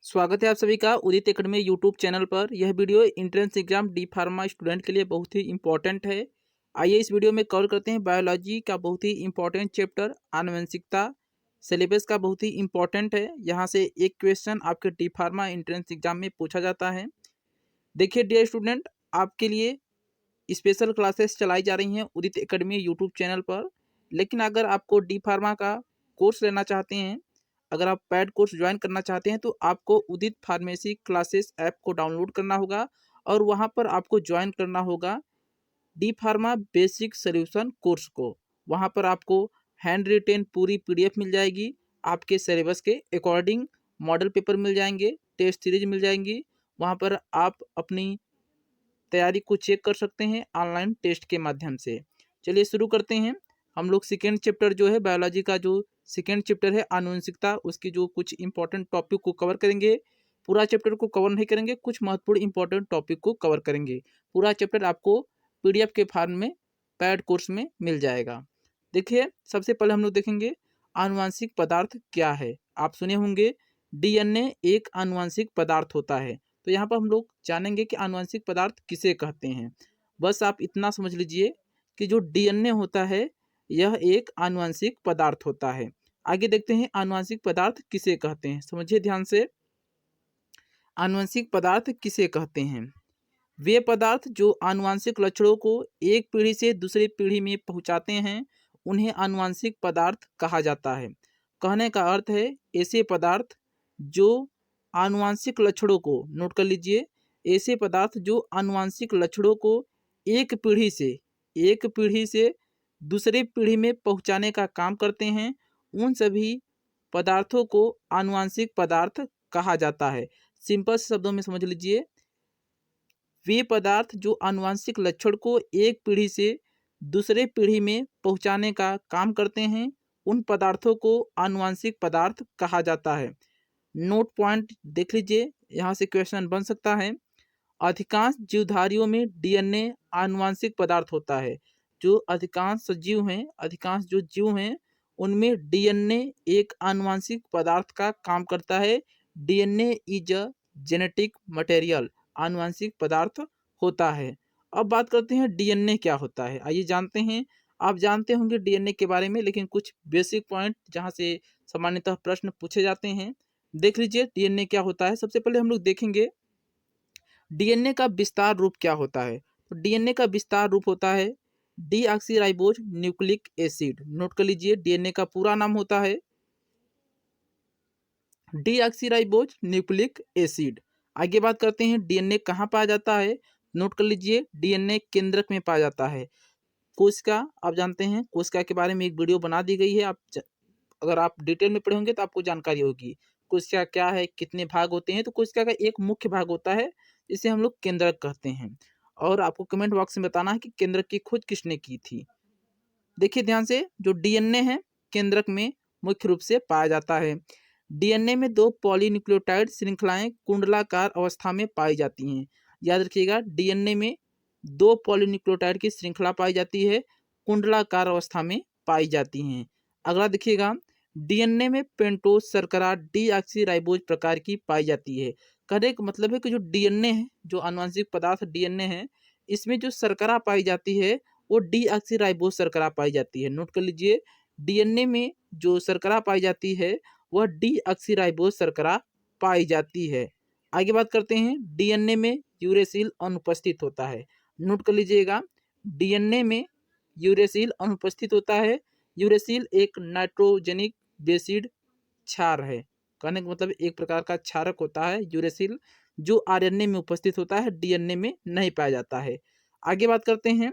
स्वागत है आप सभी का उदित एकेडमी यूट्यूब चैनल पर। यह video entrance exam D pharma student के लिए बहुत ही इंपॉर्टेंट है। आइए इस वीडियो में कवर करते हैं बायोलॉजी का बहुत ही इंपॉर्टेंट चैप्टर आनुवंशिकता। सिलेबस का बहुत ही इंपॉर्टेंट है। यहाँ से एक क्वेश्चन आपके डी फार्मा एंट्रेंस एग्जाम में पूछा जाता है। देखिए डियर स्टूडेंट, आपके लिए स्पेशल क्लासेस चलाई जा रही हैं उदित एकेडमी यूट्यूब चैनल पर। लेकिन अगर आपको डी फार्मा का कोर्स लेना चाहते हैं, अगर आप पैड कोर्स ज्वाइन करना चाहते हैं, तो आपको उदित फार्मेसी क्लासेस ऐप को डाउनलोड करना होगा और वहां पर आपको ज्वाइन करना होगा D pharma basic solution course को। वहां पर आपको हैंड रिटेन पूरी पीडीएफ मिल जाएगी, आपके सिलेबस के अकॉर्डिंग मॉडल पेपर मिल जाएंगे, टेस्ट सीरीज मिल जाएंगी। वहां पर आप अपनी तैयारी को चेक कर सकते हैं ऑनलाइन टेस्ट के माध्यम से। चलिए शुरू करते हैं। हम लोग सेकेंड चैप्टर जो है बायोलॉजी का, जो सेकेंड चैप्टर है आनुवंशिकता, उसकी जो कुछ इंपॉर्टेंट टॉपिक को कवर करेंगे। पूरा चैप्टर को कवर नहीं करेंगे, कुछ महत्वपूर्ण इंपॉर्टेंट टॉपिक को कवर करेंगे। पूरा चैप्टर आपको पीडीएफ के फॉर्म में पैड कोर्स में मिल जाएगा। देखिए सबसे पहले हम लोग देखेंगे आनुवांशिक पदार्थ क्या है। आप सुने होंगे डीएनए एक आनुवांशिक पदार्थ होता है। तो यहाँ पर हम लोग जानेंगे कि आनुवंशिक पदार्थ किसे कहते हैं। बस आप इतना समझ लीजिए कि जो डीएनए होता है यह एक आनुवंशिक पदार्थ होता है। आगे देखते हैं आनुवंशिक पदार्थ किसे कहते हैं। समझिए ध्यान से, आनुवंशिक पदार्थ किसे कहते हैं। वे पदार्थ जो आनुवंशिक लक्षणों को एक पीढ़ी से दूसरी पीढ़ी में पहुंचाते हैं, उन्हें आनुवंशिक पदार्थ कहा जाता है। कहने का अर्थ है ऐसे पदार्थ जो आनुवंशिक लक्षणों को, नोट कर लीजिए, ऐसे पदार्थ जो आनुवंशिक लक्षणों को एक पीढ़ी से दूसरे पीढ़ी में पहुंचाने का काम करते हैं, उन सभी पदार्थों को आनुवंशिक पदार्थ कहा जाता है। सिंपल शब्दों में समझ लीजिए, वे पदार्थ जो आनुवंशिक लक्षण को एक पीढ़ी से दूसरे पीढ़ी में पहुंचाने का काम करते हैं, उन पदार्थों को आनुवंशिक पदार्थ कहा जाता है। नोट पॉइंट देख लीजिए, यहाँ से क्वेश्चन बन सकता है। अधिकांश जीवधारियों में डीएनए आनुवंशिक पदार्थ होता है। जो अधिकांश सजीव हैं, अधिकांश जो जीव हैं, उनमें डीएनए एक आनुवंशिक पदार्थ का काम करता है। DNA is a genetic material, आनुवंशिक पदार्थ होता है। अब बात करते हैं डीएनए क्या होता है। आइए जानते हैं। आप जानते होंगे डीएनए के बारे में, लेकिन कुछ बेसिक पॉइंट जहाँ से सामान्यतः प्रश्न पूछे जाते हैं, देख लीजिए डीएनए क्या होता है। सबसे पहले हम लोग देखेंगे डीएनए का विस्तार रूप क्या होता है। तो डीएनए का विस्तार रूप होता है डीऑक्सीराइबोज न्यूक्लिक एसिड। नोट कर लीजिए, डीएनए का पूरा नाम होता है डीऑक्सीराइबोज न्यूक्लिक एसिड। आगे बात करते हैं डीएनए कहाँ पाया जाता है। नोट कर लीजिए, डीएनए केंद्रक में पाया जाता है। कोशिका, आप जानते हैं कोशिका के बारे में एक वीडियो बना दी गई है। अगर आप डिटेल में पढ़े होंगे तो आपको जानकारी होगी कोशिका क्या है, कितने भाग होते हैं। तो कोशिका का एक मुख्य भाग होता है, इसे हम लोग केंद्रक कहते हैं। और आपको कमेंट बॉक्स में बताना है कि केंद्रक की खोज किसने की थी। देखिए ध्यान से, जो डीएनए है केंद्रक में मुख्य रूप से पाया जाता है। डीएनए में दो पॉलीन्यूक्लियोटाइड श्रृंखलाएं कुंडलाकार अवस्था में पाई जाती हैं। याद रखिएगा, डीएनए में दो पॉलीन्यूक्लियोटाइड की श्रृंखला पाई जाती है, कुंडलाकार अवस्था में पाई जाती हैं। अगला देखिएगा, डीएनए में पेंटोज शर्करा डीऑक्सीराइबोज प्रकार की पाई जाती है। कहने का मतलब है कि जो डीएनए है, जो आनुवंशिक पदार्थ डीएनए है, इसमें जो शर्करा पाई जाती है वो डीऑक्सीराइबोज शर्करा पाई जाती है। नोट कर लीजिए, डीएनए में जो शर्करा पाई जाती है वह डीऑक्सीराइबोज शर्करा पाई जाती है। आगे बात करते हैं, डीएनए में यूरेसिल अनुपस्थित होता है। नोट कर लीजिएगा, डीएनए में यूरेसिल अनुपस्थित होता है। यूरेसिल एक नाइट्रोजेनिक बेसिड क्षार है। कहने का मतलब एक प्रकार का क्षारक होता है यूरेसिल, जो आरएनए में उपस्थित होता है, डीएनए में नहीं पाया जाता है। आगे बात करते हैं,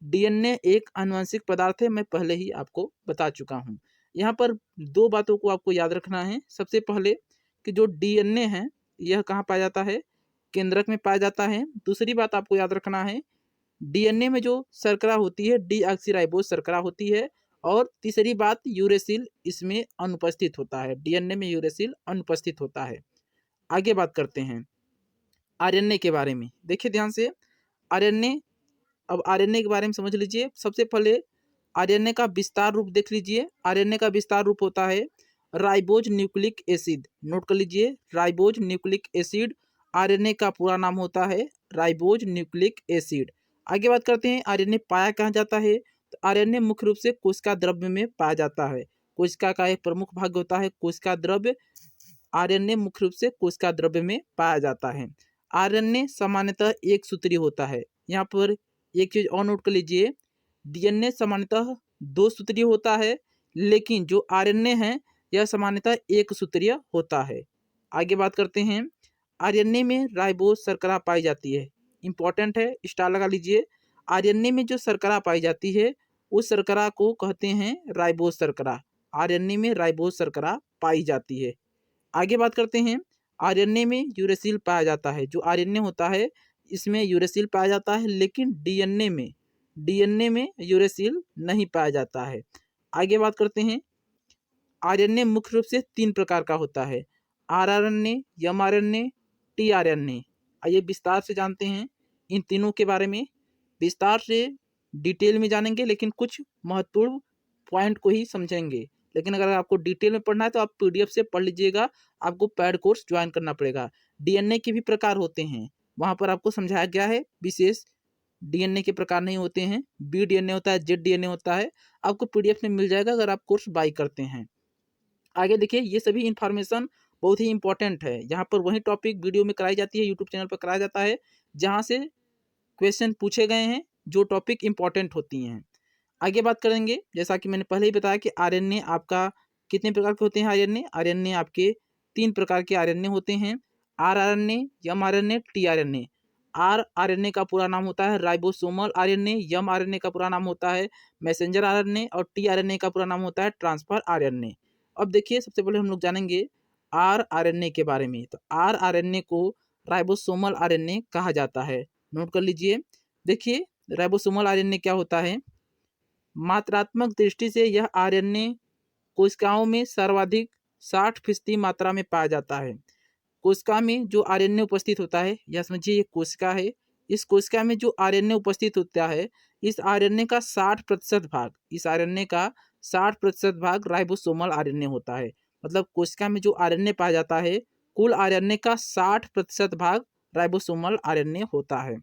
डीएनए एक आनुवंशिक पदार्थ है, मैं पहले ही आपको बता चुका हूँ। यहाँ पर दो बातों को आपको याद रखना है। सबसे पहले कि जो डीएनए है यह कहाँ पाया जाता है, केंद्रक में पाया जाता है। दूसरी बात आपको याद रखना है, डीएनए में जो शर्करा होती है डीऑक्सीराइबोज शर्करा होती है। और तीसरी बात, यूरेसिल इसमें अनुपस्थित होता है, डीएनए में यूरेसिल अनुपस्थित होता है। आगे बात करते हैं आरएनए के बारे में। देखिए ध्यान से, आरएनए, अब आरएनए के बारे में समझ लीजिए। सबसे पहले आरएनए का विस्तार रूप देख लीजिए। आरएनए का विस्तार रूप होता है राइबोज न्यूक्लिक एसिड। नोट कर लीजिए, राइबोज न्यूक्लिक एसिड आरएनए का पूरा नाम होता है, राइबोज न्यूक्लिक एसिड। आगे बात करते हैं आरएनए पाया कहाँ जाता है। तो आरएनए मुख्य रूप से कोशिका द्रव्य में पाया जाता है। कोशिका का एक प्रमुख भाग होता है कोशिका द्रव्य। आरएनए मुख्य रूप से कोशिका द्रव्य में पाया जाता है। आरएनए सामान्यतः एक सूत्रीय होता है। यहाँ पर एक चीज और नोट कर लीजिए, डीएनए सामान्यतः दो सूत्रीय होता है, लेकिन जो आरएनए है यह सामान्यतः एक सूत्रीय होता है। आगे बात करते हैं, आरएनए में राइबोज शर्करा पाई जाती है। इंपॉर्टेंट है, स्टार लगा लीजिए। आरएनए में जो शर्करा पाई जाती है उस शर्करा को कहते हैं राइबोज शर्करा। आरएनए में राइबोज शर्करा पाई जाती है। आगे बात करते हैं, आरएनए में यूरेसिल पाया जाता है। जो आरएनए होता है इसमें यूरेसिल पाया जाता है, लेकिन डीएनए में यूरेसिल नहीं पाया जाता है। आगे बात करते हैं, आरएनए मुख्य रूप से तीन प्रकार का होता है, आरआरएनए, एमआरएनए, टीआरएनए। आइए विस्तार से जानते हैं इन तीनों के बारे में। विस्तार से डिटेल में जानेंगे, लेकिन कुछ महत्वपूर्ण पॉइंट को ही समझेंगे। लेकिन अगर आपको डिटेल में पढ़ना है तो आप पीडीएफ से पढ़ लीजिएगा, आपको पैड कोर्स ज्वाइन करना पड़ेगा। डीएनए के भी प्रकार होते हैं, वहाँ पर आपको समझाया गया है। विशेष डीएनए के प्रकार नहीं होते हैं, बी डीएनए होता है, जेड डीएनए होता है। आपको पीडीएफ में मिल जाएगा अगर आप कोर्स बाई करते हैं। आगे देखिए, ये सभी इन्फॉर्मेशन बहुत ही इंपॉर्टेंट है। यहाँ पर वही टॉपिक वीडियो में कराई जाती है, यूट्यूब चैनल पर कराया जाता है, जहाँ से क्वेश्चन पूछे गए हैं जो टॉपिक इंपॉर्टेंट होती हैं। आगे बात करेंगे, जैसा कि मैंने पहले ही बताया कि आरएनए आपका कितने प्रकार के होते हैं। आरएनए आपके तीन प्रकार के आरएनए होते हैं, आरआरएनए, एमआरएनए, टीआरएनए। आरआरएनए का पूरा नाम होता है राइबोसोमल आरएनए, एमआरएनए का पूरा नाम होता है मैसेंजर आरएनए और टीआरएनए का पूरा नाम होता है ट्रांसफर आरएनए। अब देखिए, सबसे पहले हम लोग जानेंगे आरआरएनए के बारे में। तो आरआरएनए को राइबोसोमल आरएनए कहा जाता है। नोट कर लीजिए। देखिए, राइबोसोमल आरएनए क्या होता है। मात्रात्मक दृष्टि से यह आरएनए कोशिकाओं में सर्वाधिक 60% मात्रा में पाया जाता है। कोशिका में जो आरएनए उपस्थित होता है, यह समझिए ये कोशिका है, इस कोशिका में जो आरएनए उपस्थित होता है, इस आरएनए का 60% भाग राइबोसोमल आरएनए होता है। मतलब कोशिका में जो आरएनए पाया जाता है, कुल आरएनए का 60% भाग राइबोसोमल आरएनए होता है।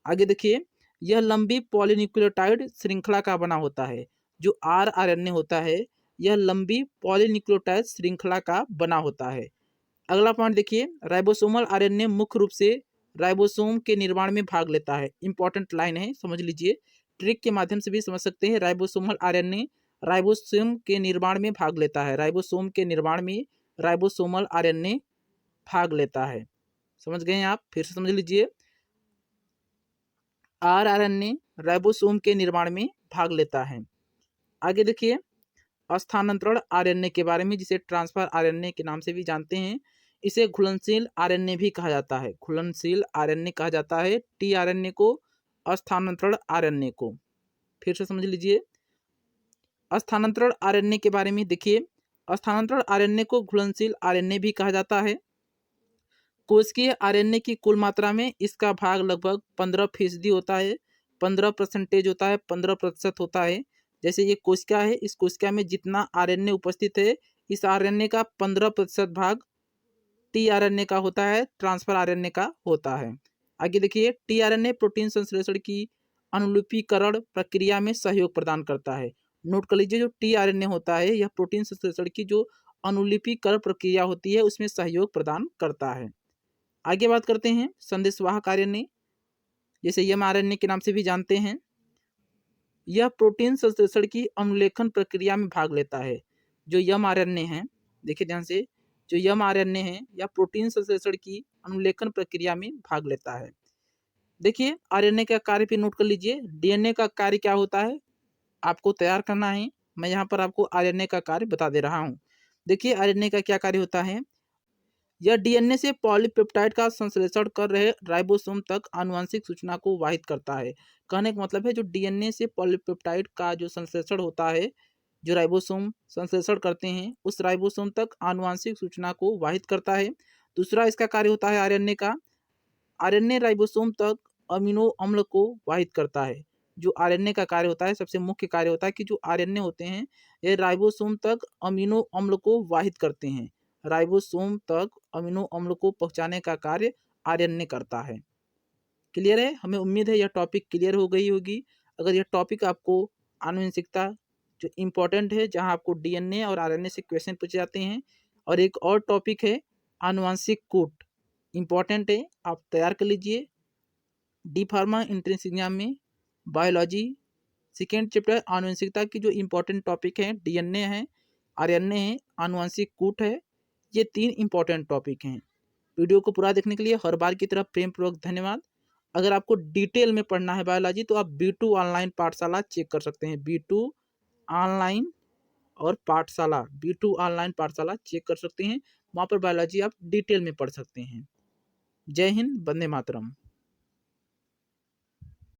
आगे देखिए, यह लंबी पॉलीन्यूक्लियोटाइड श्रृंखला का बना होता है। जो आरएनए होता है यह लंबी पॉलीन्यूक्लियोटाइड श्रृंखला का बना होता है। अगला पॉइंट देखिए, राइबोसोमल आरएनए मुख्य रूप से राइबोसोम के निर्माण में भाग लेता है। इंपॉर्टेंट लाइन है, समझ लीजिए, ट्रिक के माध्यम से भी समझ सकते हैं। राइबोसोमल आरएनए राइबोसोम के निर्माण में भाग लेता है। राइबोसोम के निर्माण में राइबोसोमल आरएनए भाग लेता है। समझ गए आप? फिर से समझ लीजिए, आरआरएनए राइबोसोम के निर्माण में भाग लेता है। आगे देखिए, स्थानांतरण आरएनए के बारे में, जिसे ट्रांसफर आरएनए के नाम से भी जानते हैं। इसे घुलनशील आरएनए भी कहा जाता है। घुलनशील आरएनए कहा जाता है टीआरएनए को, स्थानांतरण आरएनए को। फिर से समझ लीजिए, स्थानांतरण आरएनए के बारे में देखिए, स्थानांतरण आरएनए को घुलनशील आरएनए भी कहा जाता है। कोशिकीय आरएनए की कुल मात्रा में इसका भाग लगभग 15% होता है, 15% होता है, 15% होता है। जैसे ये कोशिका है, इस कोशिका में जितना आरएनए उपस्थित है, इस आरएनए का 15% भाग टीआरएनए का होता है, ट्रांसफर आरएनए का होता है। आगे देखिए, टीआरएनए प्रोटीन संश्लेषण की अनुलिपीकरण प्रक्रिया में सहयोग प्रदान करता है। नोट कर लीजिए, जो टीआरएनए होता है यह प्रोटीन संश्लेषण की जो अनुलिपीकरण प्रक्रिया होती है उसमें सहयोग प्रदान करता है। आगे बात करते हैं संदेशवाहक आरएनए, जैसे एमआरएनए के नाम से भी जानते हैं। यह प्रोटीन संश्लेषण की अनुलेखन प्रक्रिया में भाग लेता है। जो एमआरएनए है, देखिए ध्यान से, जो एमआरएनए है यह प्रोटीन संश्लेषण की अनुलेखन प्रक्रिया में भाग लेता है। देखिए, आरएनए का कार्य भी नोट कर लीजिए। डीएनए का कार्य क्या होता है आपको तैयार करना है। मैं यहाँ पर आपको आरएनए का कार्य बता दे रहा हूँ। देखिए, आरएनए का क्या कार्य होता है। यह डीएनए से पॉलीपेप्टाइड का संश्लेषण कर रहे राइबोसोम तक आनुवंशिक सूचना को वाहित करता है। कहने का मतलब है, जो डीएनए से पॉलीपेप्टाइड का जो संश्लेषण होता है, जो राइबोसोम संश्लेषण करते हैं, उस राइबोसोम तक आनुवंशिक सूचना को वाहित करता है। दूसरा इसका कार्य होता है आरएनए का, आरएनए राइबोसोम तक अमीनो अम्ल को वाहित करता है। जो आरएनए का कार्य होता है, सबसे मुख्य कार्य होता है कि जो आरएनए होते हैं ये राइबोसोम तक अमीनो अम्ल को वाहित करते हैं। राइबोसोम तक अमीनो अम्ल को पहुंचाने का कार्य आरएनए करता है। क्लियर है? हमें उम्मीद है यह टॉपिक क्लियर हो गई होगी। अगर यह टॉपिक आपको आनुवंशिकता जो इम्पोर्टेंट है, जहां आपको डीएनए और आरएनए से क्वेश्चन पूछे जाते हैं, और एक और टॉपिक है आनुवंशिक कूट, इम्पोर्टेंट है, आप तैयार कर लीजिए। डी फार्मा एंट्रेंस एग्जाम में बायोलॉजी सेकेंड चैप्टर आनुवंशिकता की जो इम्पोर्टेंट टॉपिक है डीएनए है, आरएनए है, आनुवंशिक कूट है, ये 3 इम्पोर्टेंट टॉपिक हैं। वीडियो को पूरा देखने के लिए हर बार की तरह प्रेम पूर्वक धन्यवाद। अगर आपको डिटेल में पढ़ना है बायोलॉजी तो आप B2 ऑनलाइन पाठशाला चेक कर सकते हैं। B2 ऑनलाइन और पाठशाला, B2 ऑनलाइन पाठशाला चेक कर सकते हैं। वहाँ पर बायोलॉजी आप डिटेल में पढ़ सकते हैं। जय हिंद, वंदे मातरम।